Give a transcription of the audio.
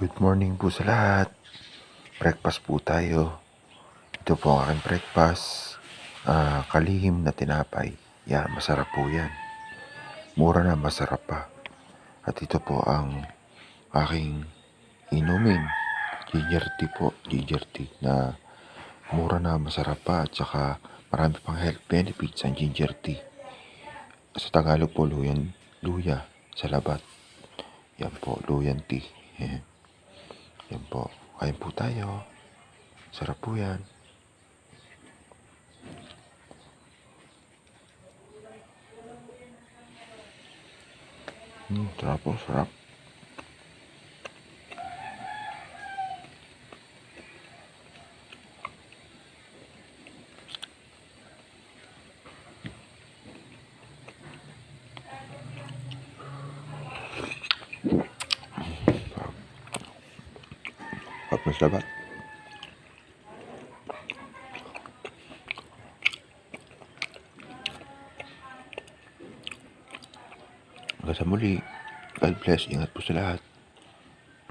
Good morning po sa lahat. Breakfast po tayo. Ito po ang aking breakfast. Kalihim na tinapay. Yan, masarap po yan. Mura na, masarap pa. At ito po ang aking inumin. Ginger tea po. Ginger tea na mura na, masarap pa. At saka marami pang health benefits ang ginger tea. Sa Tagalog po, luya sa labat. Yan po, luyan tea. Yan po. Kain po tayo. Sarap po yan. Sarap po, sarap. Sarap na sabat. Hanggang sa muli. God bless. Ingat po sa lahat.